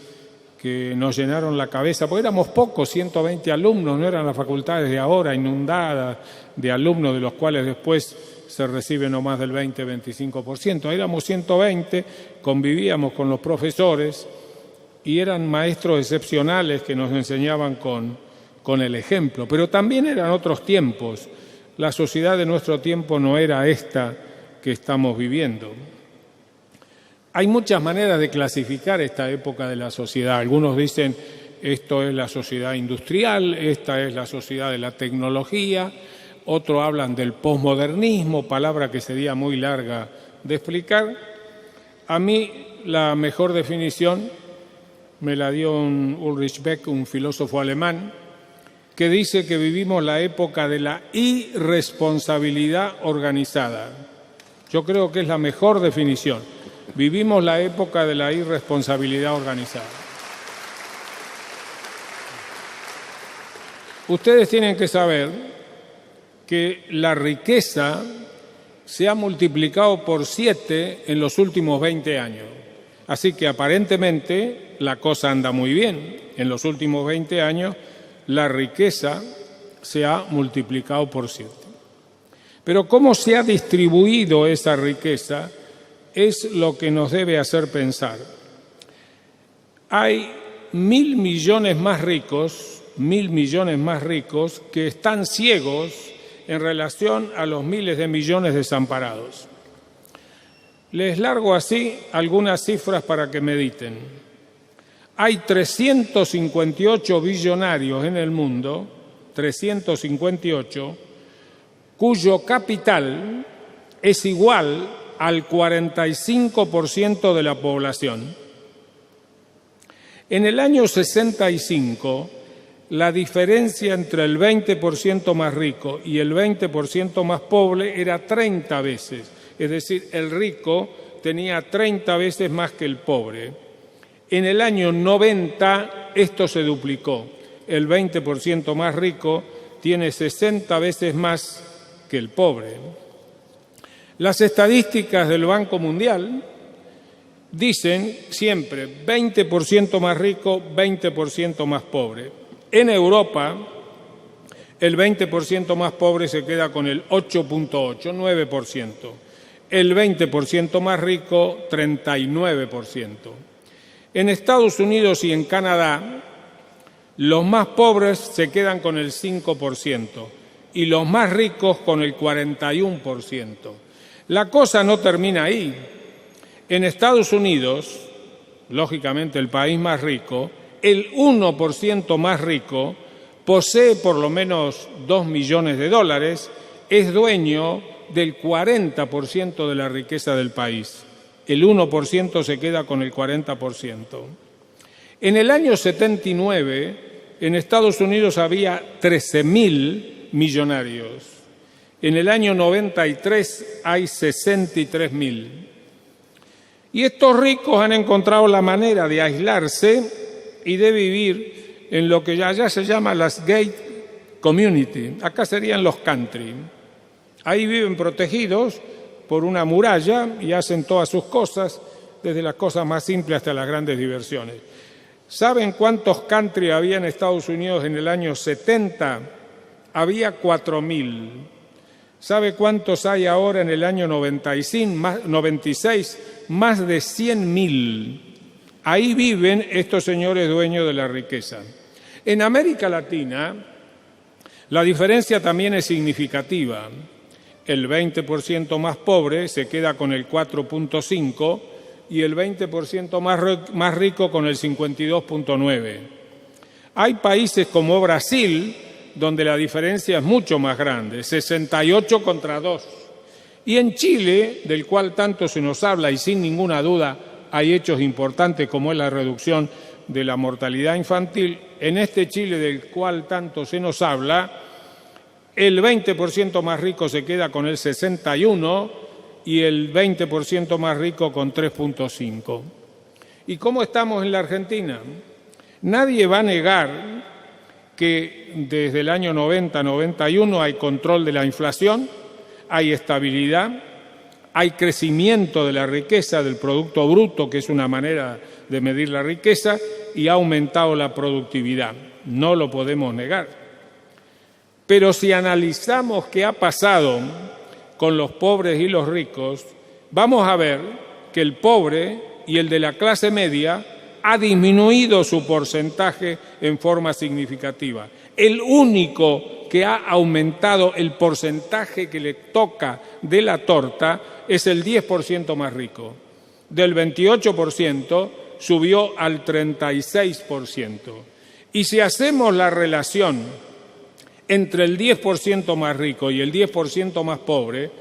que nos llenaron la cabeza, porque éramos pocos, 120 alumnos, no eran las facultades de ahora inundadas de alumnos, de los cuales después se recibe no más del 20-25%. Éramos 120, convivíamos con los profesores y eran maestros excepcionales que nos enseñaban con el ejemplo. Pero también eran otros tiempos. La sociedad de nuestro tiempo no era esta que estamos viviendo. Hay muchas maneras de clasificar esta época de la sociedad. Algunos dicen esto es la sociedad industrial, esta es la sociedad de la tecnología. Otros hablan del posmodernismo, palabra que sería muy larga de explicar. A mí la mejor definición me la dio Ulrich Beck, un filósofo alemán, que dice que vivimos la época de la irresponsabilidad organizada. Yo creo que es la mejor definición. Vivimos la época de la irresponsabilidad organizada. Ustedes tienen que saber que la riqueza se ha multiplicado por 7 en los últimos 20 años. Así que aparentemente la cosa anda muy bien. En los últimos 20 años la riqueza se ha multiplicado por 7. Pero cómo se ha distribuido esa riqueza es lo que nos debe hacer pensar. Hay 1.000 millones más ricos, 1.000 millones más ricos que están ciegos en relación a los miles de millones desamparados. Les largo así algunas cifras para que mediten. Hay 358 billonarios en el mundo, 358, cuyo capital es igual al 45% de la población. En el año 65, la diferencia entre el 20% más rico y el 20% más pobre era 30 veces. Es decir, el rico tenía 30 veces más que el pobre. En el año 90 esto se duplicó. El 20% más rico tiene 60 veces más que el pobre. Las estadísticas del Banco Mundial dicen siempre 20% más rico, 20% más pobre. En Europa, el 20% más pobre se queda con el 8.8, 9%. El 20% más rico, 39%. En Estados Unidos y en Canadá, los más pobres se quedan con el 5% y los más ricos con el 41%. La cosa no termina ahí. En Estados Unidos, lógicamente el país más rico, el 1% más rico posee por lo menos $2 millones, es dueño del 40% de la riqueza del país. El 1% se queda con el 40%. En el año 79, en Estados Unidos había 13.000 millonarios. En el año 93 hay 63.000. Y estos ricos han encontrado la manera de aislarse y de vivir en lo que allá se llama las gated community. Acá serían los country. Ahí viven protegidos por una muralla y hacen todas sus cosas, desde las cosas más simples hasta las grandes diversiones. ¿Saben cuántos country había en Estados Unidos en el año 70? Había 4.000. ¿Sabe cuántos hay ahora en el año 96? Más de 100.000. Ahí viven estos señores dueños de la riqueza. En América Latina, la diferencia también es significativa. El 20% más pobre se queda con el 4.5% y el 20% más rico con el 52.9%. Hay países como Brasil, donde la diferencia es mucho más grande, 68 contra 2. Y en Chile, del cual tanto se nos habla y sin ninguna duda hay hechos importantes como es la reducción de la mortalidad infantil, en este Chile del cual tanto se nos habla, el 20% más rico se queda con el 61% y el 20% más rico con 3.5%. ¿Y cómo estamos en la Argentina? Nadie va a negar que desde el año 90-91 hay control de la inflación, hay estabilidad, hay crecimiento de la riqueza, del Producto Bruto, que es una manera de medir la riqueza, y ha aumentado la productividad. No lo podemos negar. Pero si analizamos qué ha pasado con los pobres y los ricos, vamos a ver que el pobre y el de la clase media ha disminuido su porcentaje en forma significativa. El único que ha aumentado el porcentaje que le toca de la torta es el 10% más rico. Del 28% subió al 36%. Y si hacemos la relación entre el 10% más rico y el 10% más pobre,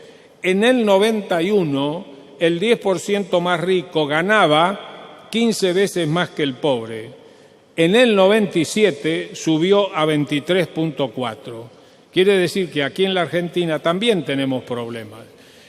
en el 91 el 10% más rico ganaba 15 veces más que el pobre. En el 97 subió a 23.4. Quiere decir que aquí en la Argentina también tenemos problemas.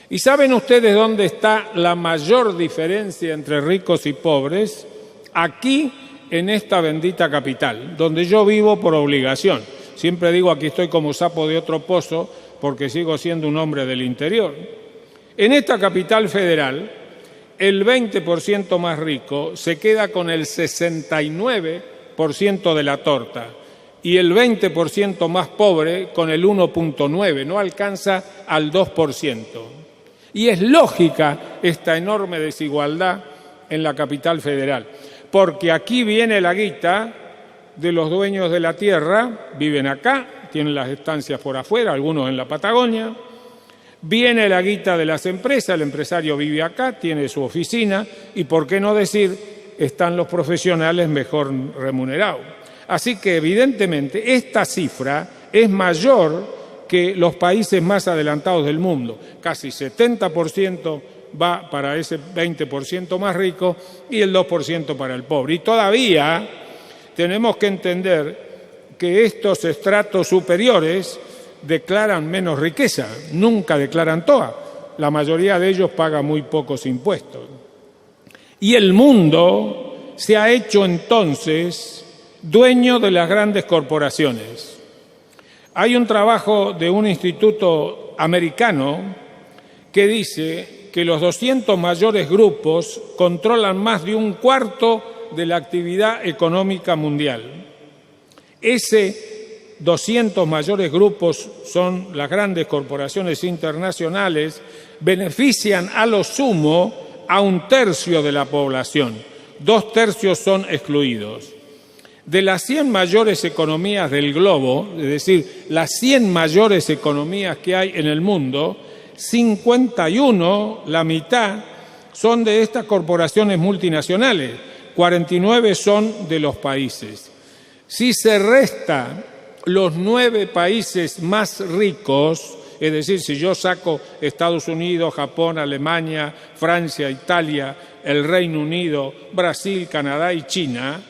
¿Y saben ustedes dónde está la mayor diferencia entre ricos y pobres? Aquí, en esta bendita capital, donde yo vivo por obligación. Siempre digo, aquí estoy como sapo de otro pozo, porque sigo siendo un hombre del interior. En esta capital federal, el 20% más rico se queda con el 69% de la torta y el 20% más pobre con el 1.9%, no alcanza al 2%. Y es lógica esta enorme desigualdad en la capital federal, porque aquí viene la guita de los dueños de la tierra, viven acá, tienen las estancias por afuera, algunos en la Patagonia. Viene la guita de las empresas, el empresario vive acá, tiene su oficina y, por qué no decir, están los profesionales mejor remunerados. Así que, evidentemente, esta cifra es mayor que los países más adelantados del mundo. Casi 70% va para ese 20% más rico y el 2% para el pobre. Y todavía tenemos que entender que estos estratos superiores declaran menos riqueza, nunca declaran toda. La mayoría de ellos paga muy pocos impuestos. Y el mundo se ha hecho entonces dueño de las grandes corporaciones. Hay un trabajo de un instituto americano que dice que los 200 mayores grupos controlan más de un cuarto de la actividad económica mundial. Ese 200 mayores grupos son las grandes corporaciones internacionales, benefician a lo sumo a 1/3 de la población, 2/3 son excluidos. De las 100 mayores economías del globo, es decir, las 100 mayores economías que hay en el mundo, 51, la mitad, son de estas corporaciones multinacionales, 49 son de los países. Si se resta los 9 países más ricos, es decir, si yo saco Estados Unidos, Japón, Alemania, Francia, Italia, el Reino Unido, Brasil, Canadá y China,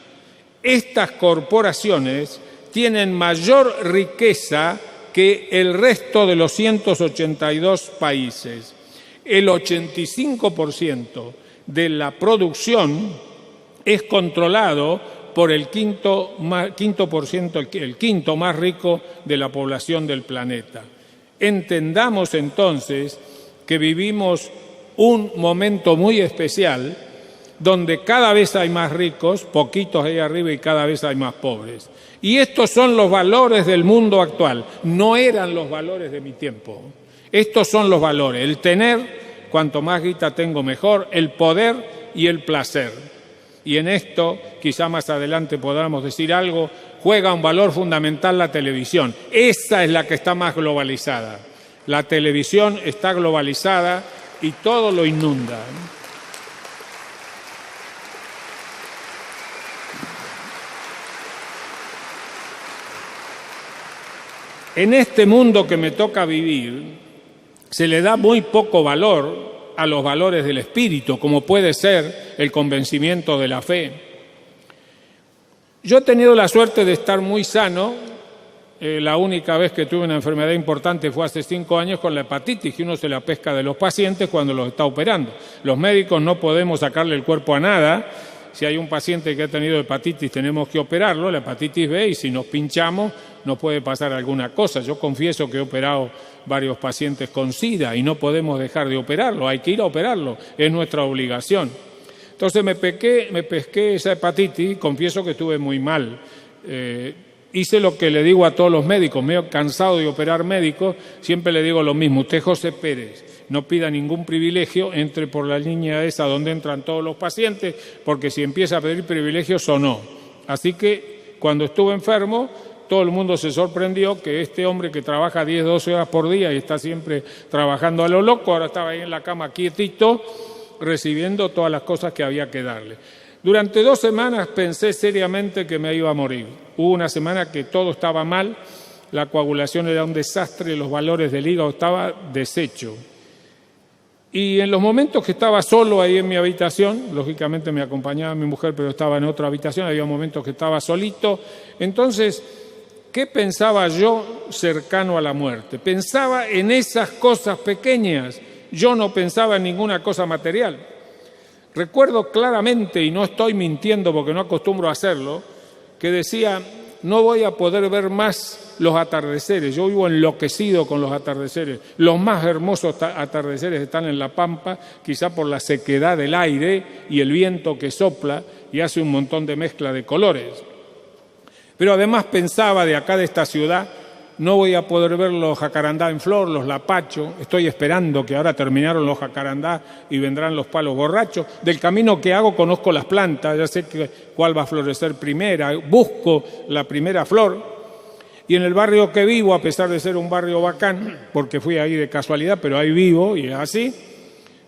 estas corporaciones tienen mayor riqueza que el resto de los 182 países. El 85% de la producción es controlado por el quinto más rico de la población del planeta. Entendamos entonces que vivimos un momento muy especial donde cada vez hay más ricos, poquitos ahí arriba y cada vez hay más pobres. Y estos son los valores del mundo actual, no eran los valores de mi tiempo. Estos son los valores, el tener, cuanto más guita tengo mejor, el poder y el placer. Y en esto, quizá más adelante podamos decir algo, juega un valor fundamental la televisión. Esa es la que está más globalizada. La televisión está globalizada y todo lo inunda. En este mundo que me toca vivir, se le da muy poco valor a los valores del espíritu, como puede ser el convencimiento de la fe. Yo he tenido la suerte de estar muy sano. La única vez que tuve una enfermedad importante fue hace 5 años con la hepatitis, que uno se la pesca de los pacientes cuando los está operando. Los médicos no podemos sacarle el cuerpo a nada. Si hay un paciente que ha tenido hepatitis, tenemos que operarlo, la hepatitis B, y si nos pinchamos, nos puede pasar alguna cosa. Yo confieso que he operado varios pacientes con SIDA y no podemos dejar de operarlo, hay que ir a operarlo, es nuestra obligación. Entonces me pesqué esa hepatitis, confieso que estuve muy mal. Hice lo que le digo a todos los médicos, me he cansado de operar médicos, siempre le digo lo mismo: usted, José Pérez, no pida ningún privilegio, entre por la línea esa donde entran todos los pacientes, porque si empieza a pedir privilegios o no. Así que cuando estuve enfermo, todo el mundo se sorprendió que este hombre que trabaja 10, 12 horas por día y está siempre trabajando a lo loco, ahora estaba ahí en la cama quietito, recibiendo todas las cosas que había que darle. Durante 2 semanas pensé seriamente que me iba a morir. Hubo una semana que todo estaba mal, la coagulación era un desastre, los valores del hígado estaba deshecho. Y en los momentos que estaba solo ahí en mi habitación, lógicamente me acompañaba mi mujer, pero estaba en otra habitación, había momentos que estaba solito. Entonces, ¿qué pensaba yo cercano a la muerte? Pensaba en esas cosas pequeñas, yo no pensaba en ninguna cosa material. Recuerdo claramente, y no estoy mintiendo porque no acostumbro a hacerlo, que decía: no voy a poder ver más los atardeceres. Yo vivo enloquecido con los atardeceres. Los más hermosos atardeceres están en La Pampa, quizá por la sequedad del aire y el viento que sopla y hace un montón de mezcla de colores. Pero además pensaba, de acá de esta ciudad, no voy a poder ver los jacarandá en flor, los lapachos. Estoy esperando que ahora terminaron los jacarandá y vendrán los palos borrachos. Del camino que hago conozco las plantas, ya sé cuál va a florecer primera, busco la primera flor. Y en el barrio que vivo, a pesar de ser un barrio bacán, porque fui ahí de casualidad, pero ahí vivo y es así,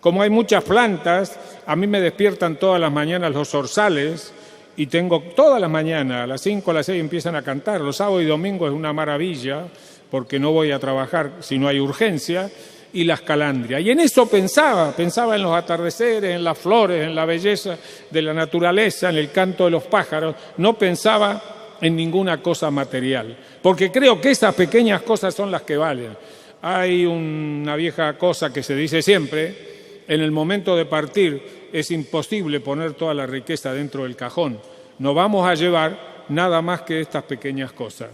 como hay muchas plantas, a mí me despiertan todas las mañanas los zorzales. Y tengo todas las mañanas, a las 5, a las 6 empiezan a cantar. Los sábados y domingos es una maravilla, porque no voy a trabajar si no hay urgencia, y las calandrias. Y en eso pensaba en los atardeceres, en las flores, en la belleza de la naturaleza, en el canto de los pájaros. No pensaba en ninguna cosa material, porque creo que esas pequeñas cosas son las que valen. Hay una vieja cosa que se dice siempre: en el momento de partir es imposible poner toda la riqueza dentro del cajón. No vamos a llevar nada más que estas pequeñas cosas.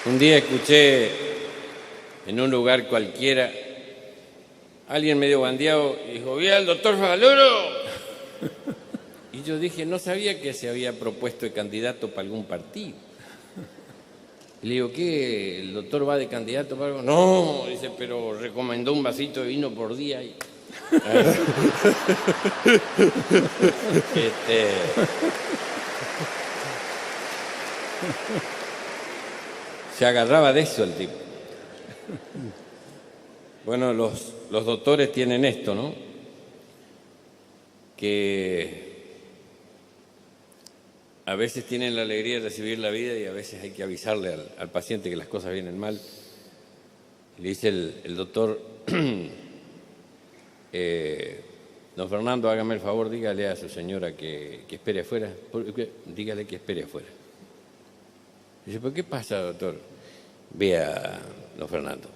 Un día escuché en un lugar cualquiera, alguien medio bandeado dijo: ¿vi al doctor Favaloro? Y yo dije, no sabía que se había propuesto de candidato para algún partido. Y le digo, ¿qué? ¿El doctor va de candidato para algo? No, dice, pero recomendó un vasito de vino por día. Y... Se agarraba de eso el tipo. Bueno, los doctores tienen esto, ¿no? Que a veces tienen la alegría de recibir la vida y a veces hay que avisarle al paciente que las cosas vienen mal. Le dice el doctor, don Fernando, hágame el favor, dígale a su señora que espere afuera. Dígale que espere afuera. Dice, ¿pero qué pasa, doctor? Vea, don Fernando,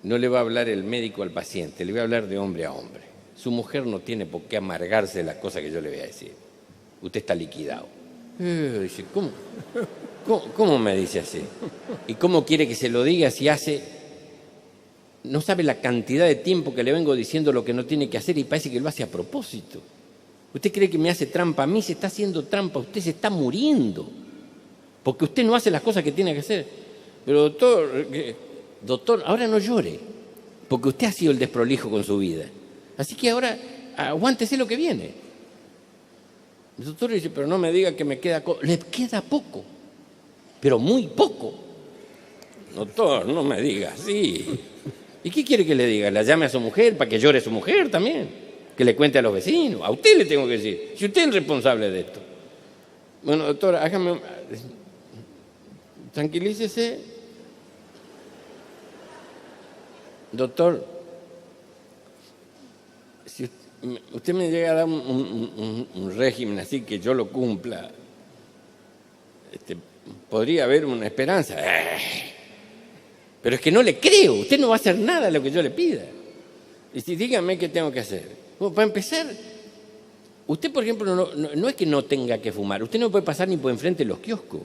no le va a hablar el médico al paciente, le voy a hablar de hombre a hombre. Su mujer no tiene por qué amargarse de las cosas que yo le voy a decir. Usted está liquidado. Dice, ¿Cómo me dice así? ¿Y cómo quiere que se lo diga si hace... No sabe la cantidad de tiempo que le vengo diciendo lo que no tiene que hacer y parece que lo hace a propósito? ¿Usted cree que me hace trampa? A mí se está haciendo trampa, usted se está muriendo. Porque usted no hace las cosas que tiene que hacer. Pero doctor, ahora no llore, porque usted ha sido el desprolijo con su vida. Así que ahora aguántese lo que viene. El doctor dice, pero no me diga que me queda... Le queda poco, pero muy poco. Doctor, no me diga así. ¿Y qué quiere que le diga? ¿La llame a su mujer para que llore su mujer también? ¿Que le cuente a los vecinos? A usted le tengo que decir, si usted es el responsable de esto. Bueno, doctor, hágame... Tranquilícese. Doctor, si usted me llega a dar un régimen así que yo lo cumpla, podría haber una esperanza. Pero es que no le creo, usted no va a hacer nada de lo que yo le pida. Y si dígame qué tengo que hacer. Bueno, para empezar, usted, por ejemplo, no es que no tenga que fumar, usted no puede pasar ni por enfrente de los kioscos.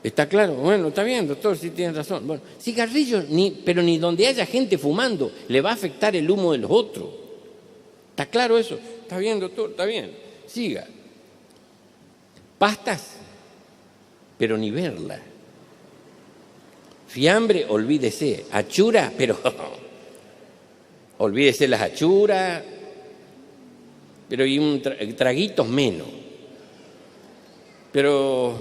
¿Está claro? Bueno, está bien, doctor, sí tiene razón. Bueno, cigarrillos, pero ni donde haya gente fumando le va a afectar el humo de los otros. ¿Está claro eso? Está bien, doctor, está bien. Siga. Pastas, pero ni verla. Fiambre, olvídese. Achura, pero olvídese las achuras, pero y traguitos menos. Pero,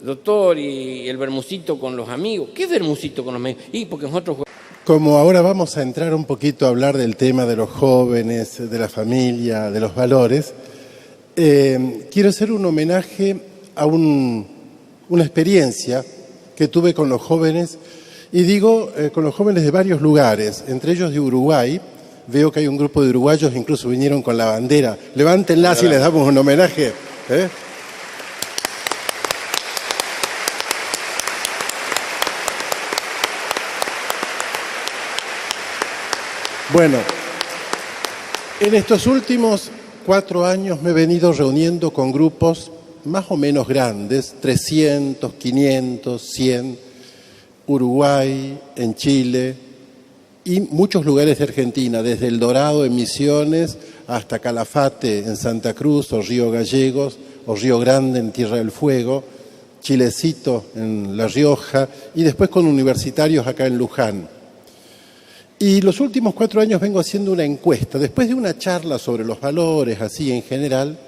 doctor, ¿y el vermucito con los amigos? ¿Qué vermucito con los amigos? Y porque nosotros... Como ahora vamos a entrar un poquito a hablar del tema de los jóvenes, de la familia, de los valores, quiero hacer un homenaje a una experiencia que tuve con los jóvenes, y digo con los jóvenes de varios lugares, entre ellos de Uruguay. Veo que hay un grupo de uruguayos, incluso vinieron con la bandera. Levántenla si les damos un homenaje. Bueno, en estos últimos 4 años me he venido reuniendo con grupos más o menos grandes, 300, 500, 100, Uruguay, en Chile y muchos lugares de Argentina, desde El Dorado en Misiones hasta Calafate en Santa Cruz, o Río Gallegos, o Río Grande en Tierra del Fuego, Chilecito en La Rioja y después con universitarios acá en Luján. Y los últimos 4 años vengo haciendo una encuesta. Después de una charla sobre los valores, así en general,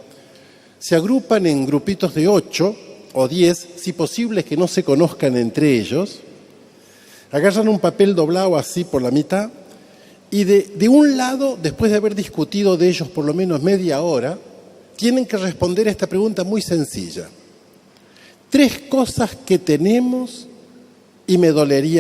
se agrupan en grupitos de 8 o 10, si posible que no se conozcan entre ellos, agarran un papel doblado así por la mitad y de un lado, después de haber discutido de ellos por lo menos media hora, tienen que responder a esta pregunta muy sencilla. 3 cosas que tenemos y me dolería